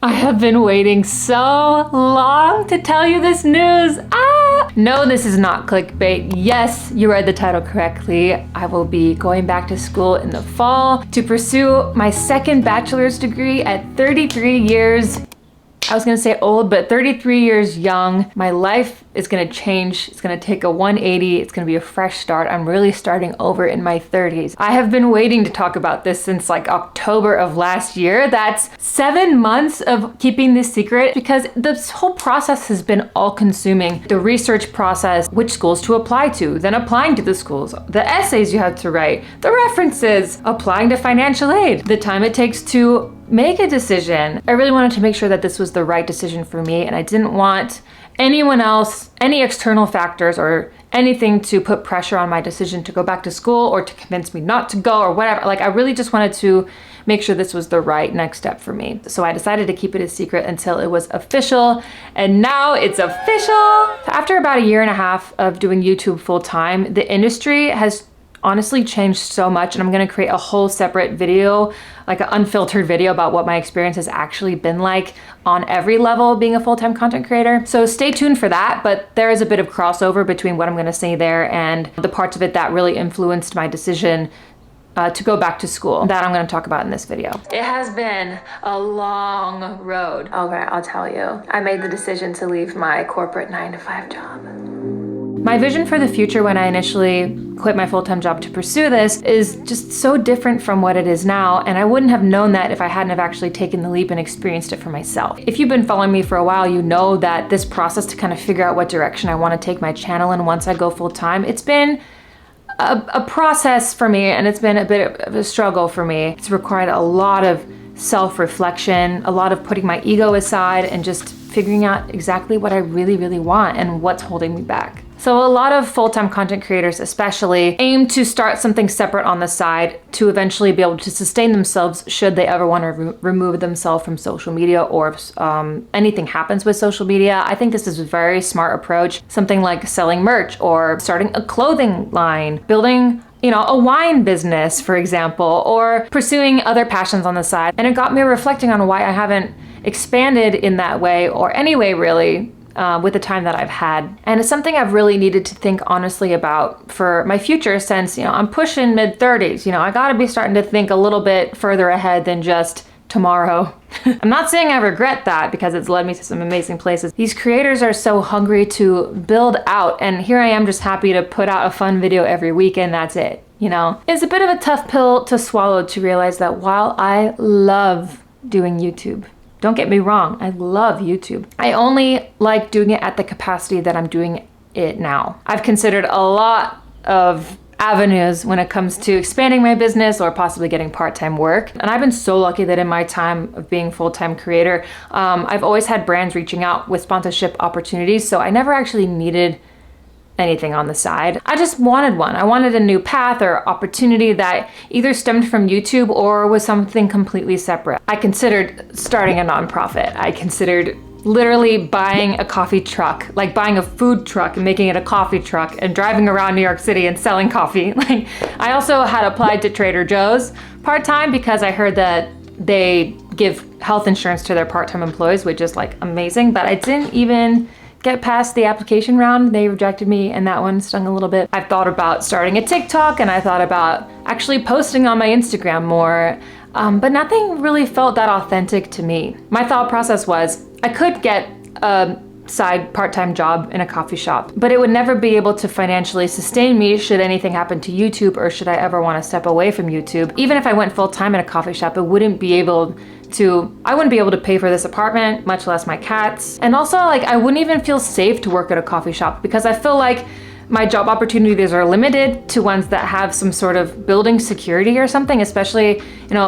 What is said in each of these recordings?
I have been waiting so long to tell you this news. No, this is not clickbait. Yes, you read the title correctly. I will be going back to school in the fall to pursue my second bachelor's degree at 33 years. I was gonna say old, but 33 years young. My life is gonna change. It's gonna take a 180. It's gonna be a fresh start. I'm really starting over in my 30s. I have been waiting to talk about this since like October of last year. That's 7 months of keeping this secret because this whole process has been all consuming. The research process, which schools to apply to, then applying to the schools, the essays you have to write, the references, applying to financial aid, the time it takes to make a decision. I really wanted to make sure that this was the right decision for me, and I didn't want anyone else, any external factors or anything to put pressure on my decision to go back to school or to convince me not to go or whatever. Like, I really just wanted to make sure this was the right next step for me. So I decided to keep it a secret until it was official, and now it's official. After about a year and a half of doing YouTube full time, the industry has honestly changed so much, and I'm gonna create a whole separate video, like an unfiltered video about what my experience has actually been like on every level of being a full-time content creator. So stay tuned for that, but there is a bit of crossover between what I'm gonna say there and the parts of it that really influenced my decision to go back to school that I'm gonna talk about in this video. It has been a long road. Okay, I'll tell you. I made the decision to leave my corporate 9-to-5 job. My vision for the future when I initially quit my full-time job to pursue this is just so different from what it is now, and I wouldn't have known that if I hadn't have actually taken the leap and experienced it for myself. If you've been following me for a while, you know that this process to kind of figure out what direction I want to take my channel in once I go full-time, it's been a process for me, and it's been a bit of a struggle for me. It's required a lot of self-reflection, a lot of putting my ego aside and just figuring out exactly what I really, really want and what's holding me back. So a lot of full-time content creators especially aim to start something separate on the side to eventually be able to sustain themselves should they ever want to remove themselves from social media or if anything happens with social media. I think this is a very smart approach. Something like selling merch or starting a clothing line, building a wine business, for example, or pursuing other passions on the side. And it got me reflecting on why I haven't expanded in that way or any way really with the time that I've had. And it's something I've really needed to think honestly about for my future since, I'm pushing mid-30s. I gotta be starting to think a little bit further ahead than just tomorrow. I'm not saying I regret that because it's led me to some amazing places. These creators are so hungry to build out, and here I am just happy to put out a fun video every week and that's it. It's a bit of a tough pill to swallow to realize that while I love doing YouTube, don't get me wrong, I love YouTube, I only like doing it at the capacity that I'm doing it now. I've considered a lot of avenues when it comes to expanding my business or possibly getting part-time work. And I've been so lucky that in my time of being full-time creator, I've always had brands reaching out with sponsorship opportunities, so I never actually needed anything on the side. I just wanted one. I wanted a new path or opportunity that either stemmed from YouTube or was something completely separate. I considered starting a nonprofit. I considered literally buying a coffee truck, like buying a food truck and making it a coffee truck and driving around New York City and selling coffee. I also had applied to Trader Joe's part-time because I heard that they give health insurance to their part-time employees, which is amazing, but I didn't even get past the application round. They rejected me and that one stung a little bit. I've thought about starting a TikTok and I thought about actually posting on my Instagram more, but nothing really felt that authentic to me. My thought process was I could get a side part-time job in a coffee shop, but it would never be able to financially sustain me should anything happen to YouTube or should I ever want to step away from YouTube. Even if I went full-time in a coffee shop, I wouldn't be able to pay for this apartment, much less my cats. And also I wouldn't even feel safe to work at a coffee shop because I feel like my job opportunities are limited to ones that have some sort of building security or something, especially,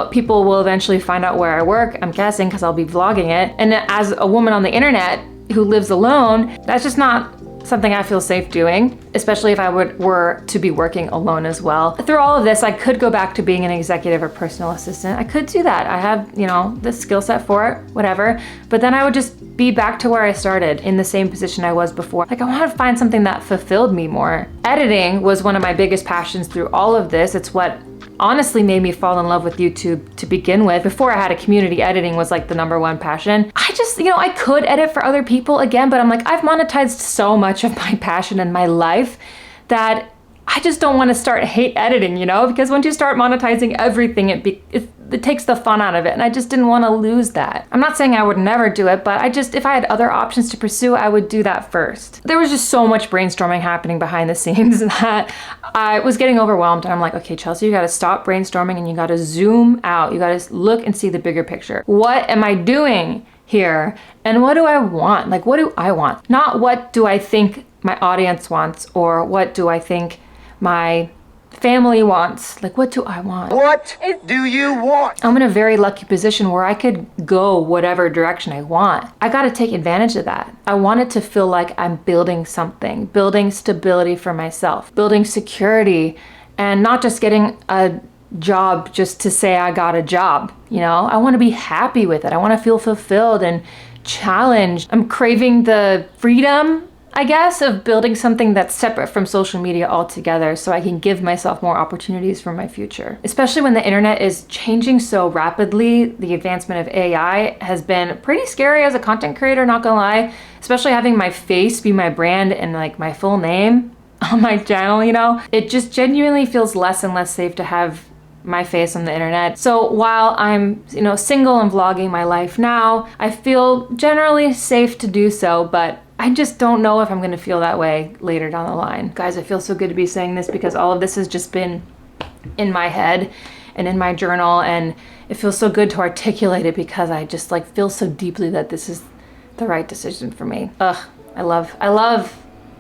people will eventually find out where I work, I'm guessing, because I'll be vlogging it. And as a woman on the internet who lives alone, that's just not something I feel safe doing, especially if I were to be working alone as well. Through all of this, I could go back to being an executive or personal assistant. I could do that. I have, the skill set for it, whatever. But then I would just be back to where I started in the same position I was before. I want to find something that fulfilled me more. Editing was one of my biggest passions through all of this. It's what honestly made me fall in love with YouTube to begin with. Before I had a community, editing was like the #1 passion. I just, I could edit for other people again, but I'm like, I've monetized so much of my passion in my life that I just don't want to start hate editing, because once you start monetizing everything, it takes the fun out of it. And I just didn't want to lose that. I'm not saying I would never do it, but if I had other options to pursue, I would do that first. There was just so much brainstorming happening behind the scenes that I was getting overwhelmed. And I'm like, okay, Chelsea, you got to stop brainstorming and you got to zoom out. You got to look and see the bigger picture. What am I doing here? And what do I want? Like, what do I want? Not what do I think my audience wants, or what do I think my family wants. Like, what do I want? What do you want? I'm in a very lucky position where I could go whatever direction I want. I got to take advantage of that. I want it to feel like I'm building something, building stability for myself, building security, and not just getting a job just to say I got a job. I want to be happy with it. I want to feel fulfilled and challenged. I'm craving the freedom, I guess, of building something that's separate from social media altogether so I can give myself more opportunities for my future. Especially when the internet is changing so rapidly, the advancement of AI has been pretty scary as a content creator, not gonna lie. Especially having my face be my brand and like my full name on my channel, It just genuinely feels less and less safe to have my face on the internet. So while I'm, single and vlogging my life now, I feel generally safe to do so, but I just don't know if I'm gonna feel that way later down the line. Guys, I feel so good to be saying this because all of this has just been in my head and in my journal, and it feels so good to articulate it because I just feel so deeply that this is the right decision for me. I love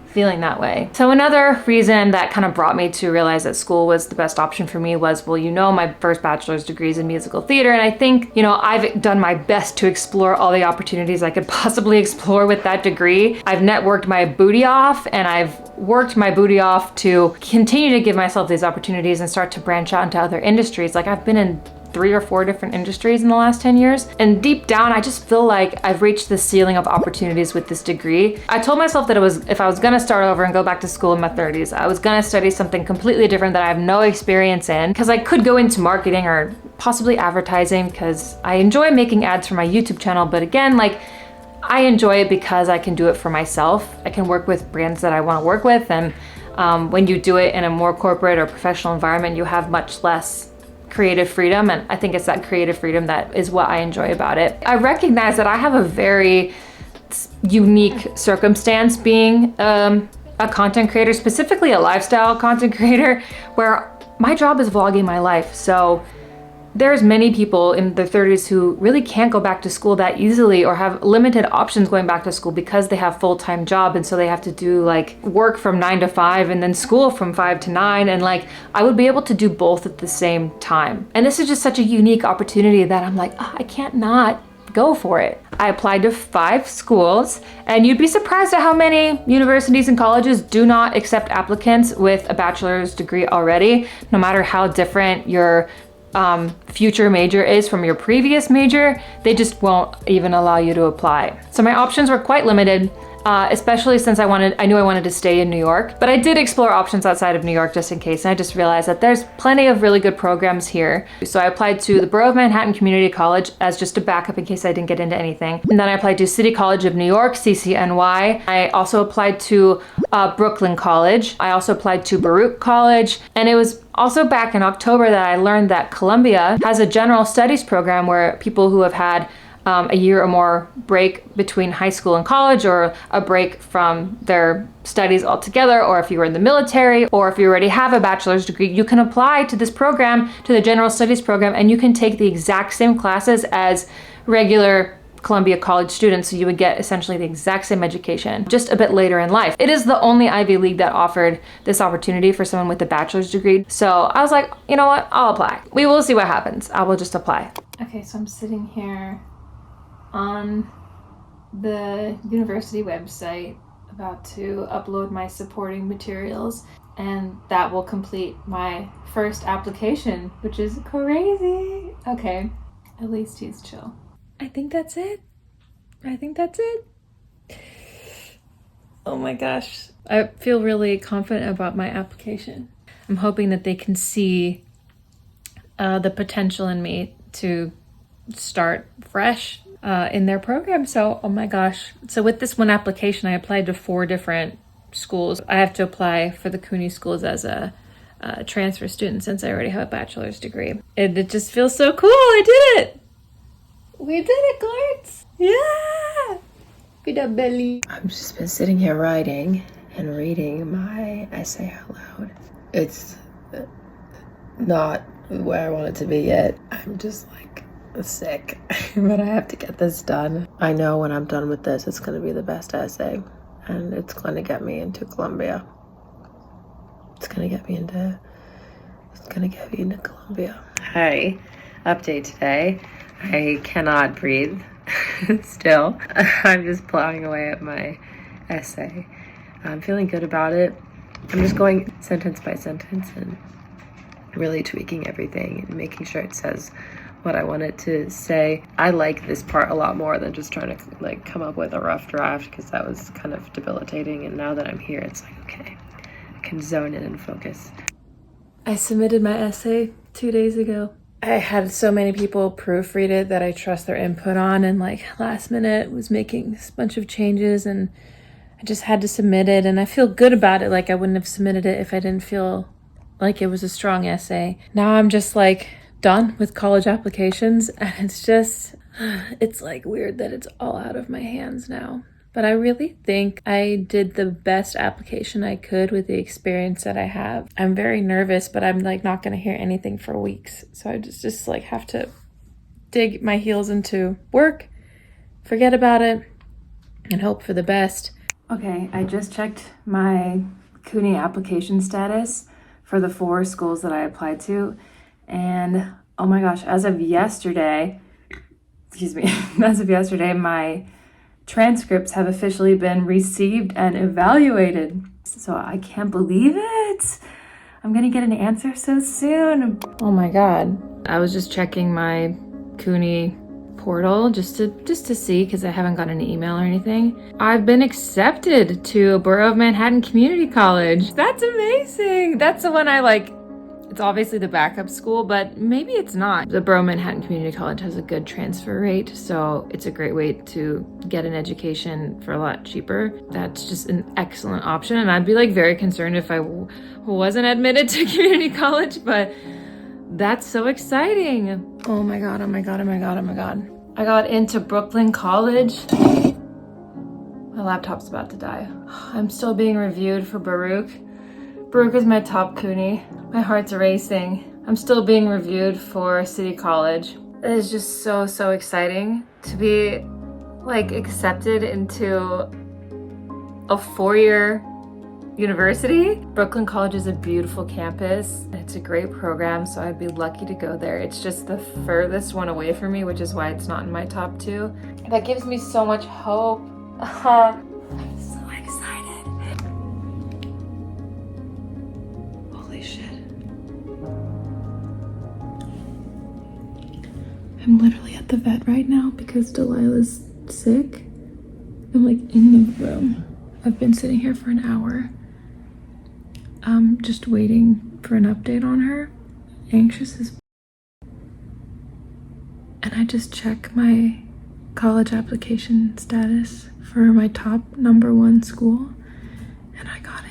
feeling that way. So another reason that kind of brought me to realize that school was the best option for me was, my first bachelor's degree is in musical theater. And I think, I've done my best to explore all the opportunities I could possibly explore with that degree. I've networked my booty off, and I've worked my booty off to continue to give myself these opportunities and start to branch out into other industries. Like, I've been in 3 or 4 different industries in the last 10 years. And deep down, I just feel like I've reached the ceiling of opportunities with this degree. I told myself that if I was gonna start over and go back to school in my 30s, I was gonna study something completely different that I have no experience in, because I could go into marketing or possibly advertising, because I enjoy making ads for my YouTube channel. But again, I enjoy it because I can do it for myself. I can work with brands that I wanna work with. And when you do it in a more corporate or professional environment, you have much less creative freedom, and I think it's that creative freedom that is what I enjoy about it. I recognize that I have a very unique circumstance being a content creator, specifically a lifestyle content creator, where my job is vlogging my life. So there's many people in their 30s who really can't go back to school that easily, or have limited options going back to school because they have full-time job, and so they have to do work from 9 to 5 and then school from 5 to 9, and I would be able to do both at the same time. And this is just such a unique opportunity that I'm like, I can't not go for it. I applied to 5 schools, and you'd be surprised at how many universities and colleges do not accept applicants with a bachelor's degree already, no matter how different your future major is from your previous major. They just won't even allow you to apply. So my options were quite limited, especially since I knew I wanted to stay in New York, but I did explore options outside of New York just in case. And I just realized that there's plenty of really good programs here. So I applied to the Borough of Manhattan Community College as just a backup in case I didn't get into anything. And then I applied to City College of New York, CCNY. I also applied to Brooklyn College. I also applied to Baruch College. And it was also back in October that I learned that Columbia has a general studies program where people who have had a year or more break between high school and college, or a break from their studies altogether, or if you were in the military, or if you already have a bachelor's degree, you can apply to this program, to the general studies program, and you can take the exact same classes as regular Columbia College students, so you would get essentially the exact same education, just a bit later in life. It is the only Ivy League that offered this opportunity for someone with a bachelor's degree. So I was like, you know what, I'll apply. We will see what happens. I will just apply. Okay, so I'm sitting here on the university website about to upload my supporting materials, and that will complete my first application, which is crazy. Okay, at least he's chill. I think that's it. Oh my gosh. I feel really confident about my application. I'm hoping that they can see the potential in me to start fresh in their program. So, oh my gosh. So with this one application, I applied to 4 different schools. I have to apply for the CUNY schools as a transfer student since I already have a bachelor's degree. It just feels so cool. I did it. We did it, Clarks. Yeah. Pita belly. I've just been sitting here writing and reading my essay out loud. It's not where I want it to be yet. I'm just like sick, but I have to get this done. I know when I'm done with this, it's going to be the best essay, and it's going to get me into Columbia. It's going to get me into Columbia. Hey, update today. I cannot breathe still. I'm just plowing away at my essay. I'm feeling good about it. I'm just going sentence by sentence and really tweaking everything and making sure it says what I want it to say. I like this part a lot more than just trying to like come up with a rough draft, because that was kind of debilitating. And now that I'm here, it's like, okay, I can zone in and focus. I submitted my essay 2 days ago. I had so many people proofread it that I trust their input on, and like last minute was making a bunch of changes, and I just had to submit it, and I feel good about it. Like I wouldn't have submitted it if I didn't feel like it was a strong essay. Now I'm just like done with college applications, and it's like weird that it's all out of my hands now. But I really think I did the best application I could with the experience that I have. I'm very nervous, but I'm like not going to hear anything for weeks. So I just like have to dig my heels into work, forget about it, and hope for the best. Okay, I just checked my CUNY application status for the 4 schools that I applied to. And oh my gosh, as of yesterday, my transcripts have officially been received and evaluated. So I can't believe it. I'm gonna get an answer so soon. Oh my God. I was just checking my CUNY portal just to see, because I haven't gotten an email or anything. I've been accepted to Borough of Manhattan Community College. That's amazing. That's the one I like. It's obviously the backup school, but maybe it's not. The Borough Manhattan Community College has a good transfer rate, so it's a great way to get an education for a lot cheaper. That's just an excellent option, and I'd be like very concerned if I wasn't admitted to community college, but that's so exciting. Oh my God, oh my God, oh my God, oh my God. I got into Brooklyn College. My laptop's about to die. I'm still being reviewed for Baruch. Baruch is my top CUNY. My heart's racing. I'm still being reviewed for City College. It is just so exciting to be like accepted into a 4-year university. Brooklyn College is a beautiful campus. It's a great program, so I'd be lucky to go there. It's just the furthest one away from me, which is why it's not in my top 2. That gives me so much hope. I'm so excited. Holy shit. I'm literally at the vet right now because Delilah's sick. I'm like in the room. I've been sitting here for an hour. Just waiting for an update on her. Anxious as and I just check my college application status for my top number 1 school, and I got in.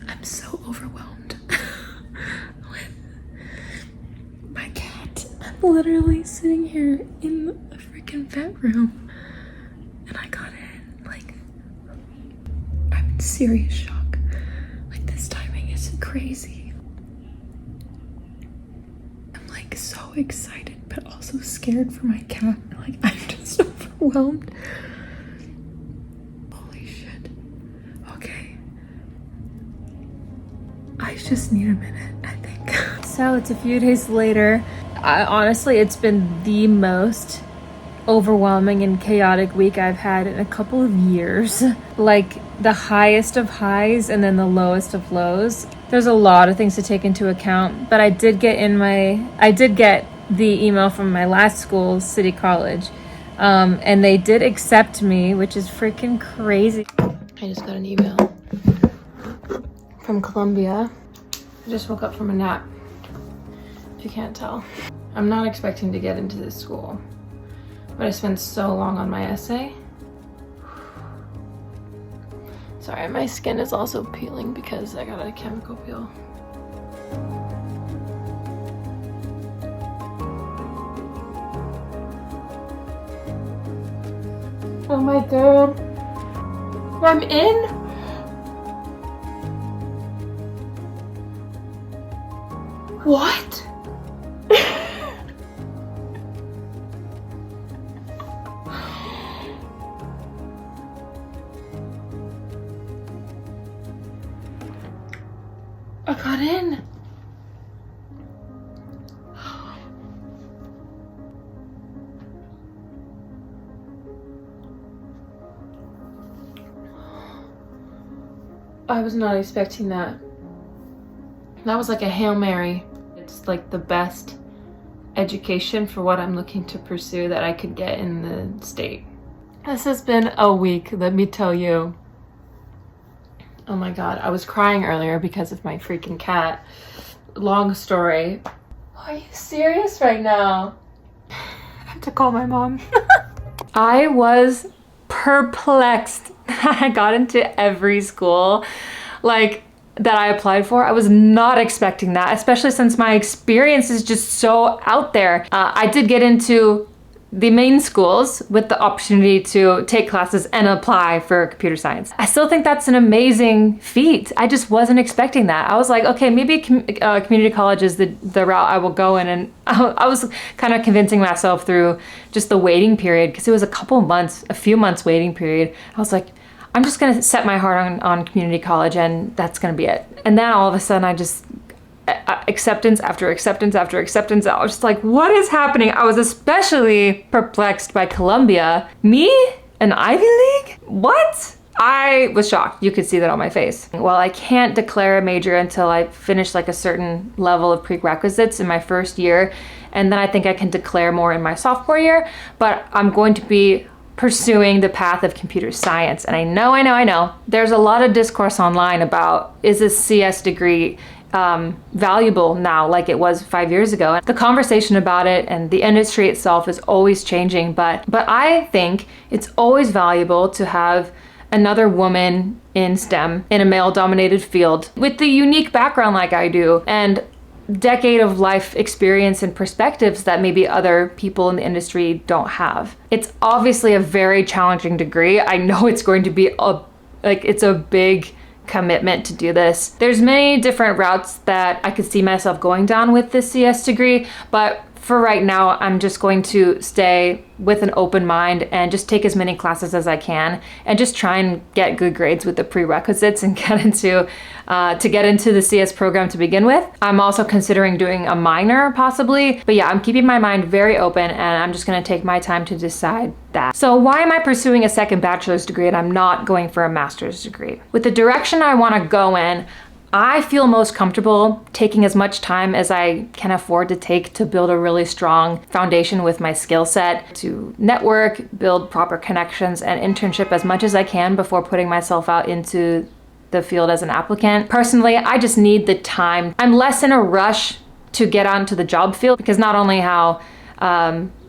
I'm so overwhelmed with my cat. I'm literally sitting here in the freaking vet room, and I got in. Like, I'm in serious shock. Like, this timing is crazy. I'm like so excited, but also scared for my cat. Like, I'm just overwhelmed. Holy shit. Okay. I just need a minute, I think. So it's a few days later. Honestly, it's been the most overwhelming and chaotic week I've had in a couple of years. Like the highest of highs and then the lowest of lows. There's a lot of things to take into account, but I did get the email from my last school, City College, and they did accept me, which is freaking crazy. I just got an email from Columbia. I just woke up from a nap, if you can't tell. I'm not expecting to get into this school, but I spent so long on my essay. Sorry, my skin is also peeling because I got a chemical peel. Oh my god. I'm in? What? I got in. I was not expecting that. That was like a Hail Mary. It's like the best education for what I'm looking to pursue that I could get in the state. This has been a week, let me tell you. Oh my god, I was crying earlier because of my freaking cat. Long story. Are you serious right now? I have to call my mom. I was perplexed. I got into every school like that I applied for. I was not expecting that, especially since my experience is just so out there. I did get into the main schools with the opportunity to take classes and apply for computer science. I still think that's an amazing feat. I just wasn't expecting that. I was like, okay, maybe community college is the route I will go in. And I was kind of convincing myself through just the waiting period, because it was a few months waiting period. I was like, I'm just gonna set my heart on community college and that's gonna be it. And then all of a sudden I just, acceptance after acceptance after acceptance. I was just like, what is happening? I was especially perplexed by Columbia. Me? An Ivy League? What? I was shocked. You could see that on my face. Well, I can't declare a major until I finish like a certain level of prerequisites in my first year. And then I think I can declare more in my sophomore year, but I'm going to be pursuing the path of computer science. And I know, there's a lot of discourse online about, is this CS degree valuable now like it was 5 years ago? The conversation about it and the industry itself is always changing, but I think it's always valuable to have another woman in STEM in a male-dominated field with the unique background like I do, and decade of life experience and perspectives that maybe other people in the industry don't have. It's obviously a very challenging degree. I know it's going to be it's a big commitment to do this. There's many different routes that I could see myself going down with this CS degree, but for right now, I'm just going to stay with an open mind and just take as many classes as I can and just try and get good grades with the prerequisites and get into the CS program to begin with. I'm also considering doing a minor possibly, but yeah, I'm keeping my mind very open and I'm just gonna take my time to decide that. So why am I pursuing a second bachelor's degree and I'm not going for a master's degree? With the direction I wanna go in, I feel most comfortable taking as much time as I can afford to take to build a really strong foundation with my skill set, to network, build proper connections, and internship as much as I can before putting myself out into the field as an applicant. Personally, I just need the time. I'm less in a rush to get onto the job field because not only how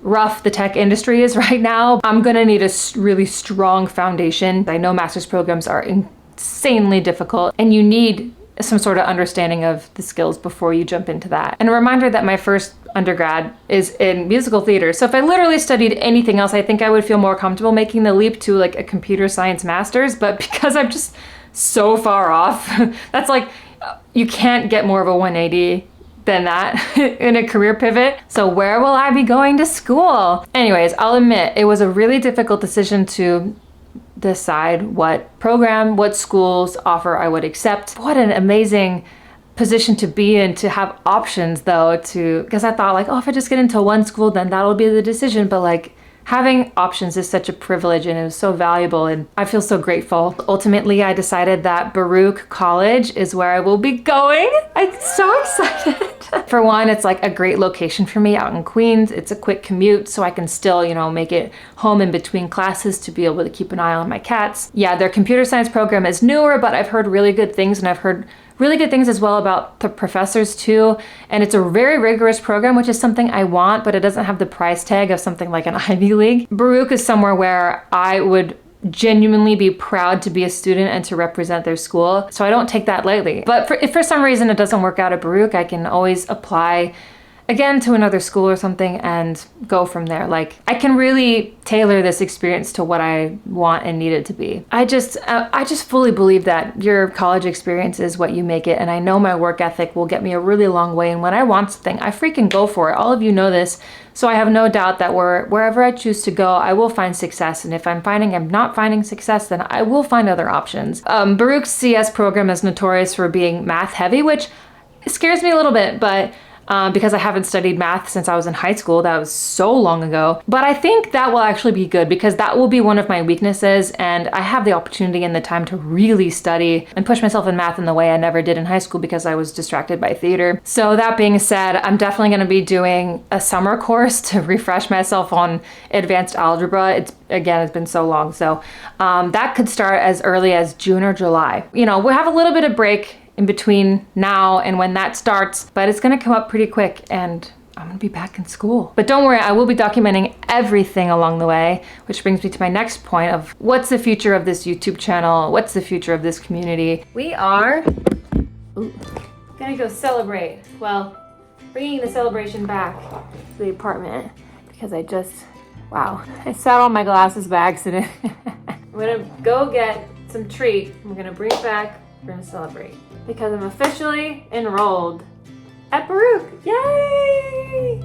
rough the tech industry is right now, I'm gonna need a really strong foundation. I know master's programs are insanely difficult and you need some sort of understanding of the skills before you jump into that. And a reminder that my first undergrad is in musical theater. So if I literally studied anything else, I think I would feel more comfortable making the leap to like a computer science master's, but because I'm just so far off, that's like, you can't get more of a 180 than that in a career pivot. So where will I be going to school? Anyways, I'll admit it was a really difficult decision to decide what program, what schools offer I would accept. What an amazing position to be in, to have options though, because I thought like, oh, if I just get into one school, then that'll be the decision. But like having options is such a privilege and it was so valuable and I feel so grateful. Ultimately, I decided that Baruch College is where I will be going. I'm so excited. For one, it's like a great location for me out in Queens. It's a quick commute, so I can still, make it home in between classes to be able to keep an eye on my cats. Yeah, their computer science program is newer, but I've heard really good things, and I've heard really good things as well about the professors too. And it's a very rigorous program, which is something I want, but it doesn't have the price tag of something like an Ivy League. Baruch is somewhere where I would genuinely be proud to be a student and to represent their school. So I don't take that lightly. But if for some reason it doesn't work out at Baruch, I can always apply again to another school or something and go from there. Like, I can really tailor this experience to what I want and need it to be. I just fully believe that your college experience is what you make it, and I know my work ethic will get me a really long way, and when I want something, I freaking go for it. All of you know this, so I have no doubt that wherever I choose to go, I will find success, and if I'm not finding success, then I will find other options. Baruch's CS program is notorious for being math heavy, which scares me a little bit, but because I haven't studied math since I was in high school. That was so long ago. But I think that will actually be good because that will be one of my weaknesses, and I have the opportunity and the time to really study and push myself in math in the way I never did in high school because I was distracted by theater. So that being said, I'm definitely going to be doing a summer course to refresh myself on advanced algebra. It's been so long. So that could start as early as June or July. We'll have a little bit of break in between now and when that starts, but it's gonna come up pretty quick and I'm gonna be back in school. But don't worry, I will be documenting everything along the way, which brings me to my next point of what's the future of this YouTube channel? What's the future of this community? We are gonna go celebrate. Well, bringing the celebration back to the apartment because I sat on my glasses by accident. I'm gonna go get some treat. I'm gonna bring it back. We're gonna celebrate because I'm officially enrolled at Baruch. Yay!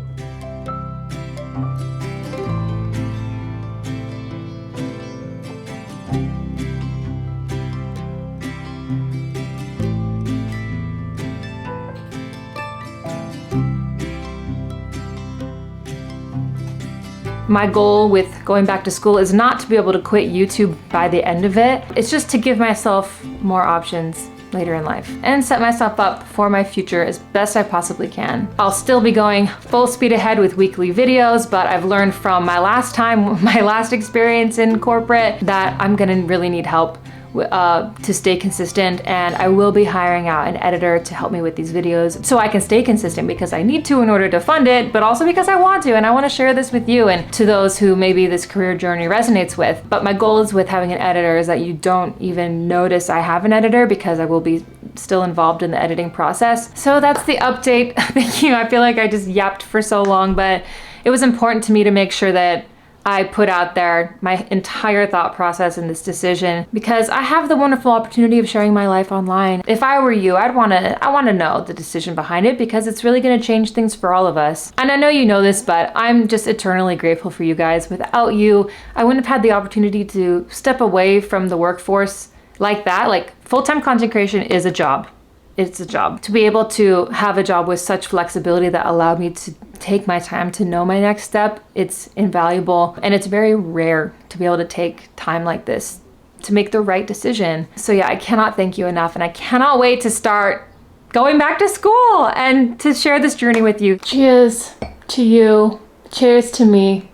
My goal with going back to school is not to be able to quit YouTube by the end of it. It's just to give myself more options later in life and set myself up for my future as best I possibly can. I'll still be going full speed ahead with weekly videos, but I've learned from my last experience in corporate that I'm gonna really need help to stay consistent, and I will be hiring out an editor to help me with these videos so I can stay consistent because I need to in order to fund it, but also because I want to, and I want to share this with you and to those who maybe this career journey resonates with. But my goal is with having an editor is that you don't even notice I have an editor because I will be still involved in the editing process. So that's the update. Thank you. I feel like I just yapped for so long, but it was important to me to make sure that I put out there my entire thought process in this decision because I have the wonderful opportunity of sharing my life online. If I were you, I want to know the decision behind it because it's really going to change things for all of us. And I know you know this, but I'm just eternally grateful for you guys. Without you, I wouldn't have had the opportunity to step away from the workforce like that. Like, full-time content creation is a job. It's a job. To be able to have a job with such flexibility that allowed me to take my time to know my next step, it's invaluable. And it's very rare to be able to take time like this to make the right decision. So yeah, I cannot thank you enough, and I cannot wait to start going back to school and to share this journey with you. Cheers to you. Cheers to me.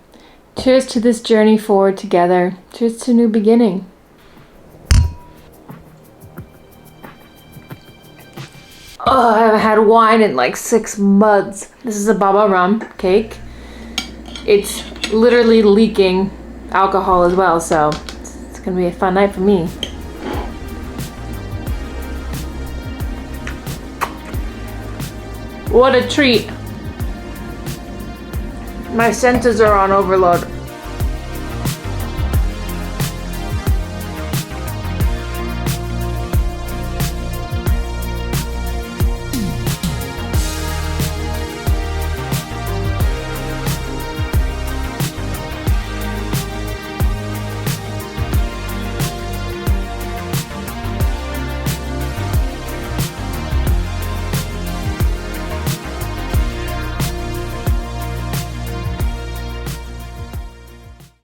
Cheers to this journey forward together. Cheers to a new beginning. Oh, I haven't had wine in like 6 months. This is a baba rum cake. It's literally leaking alcohol as well, so it's gonna be a fun night for me. What a treat. My senses are on overload.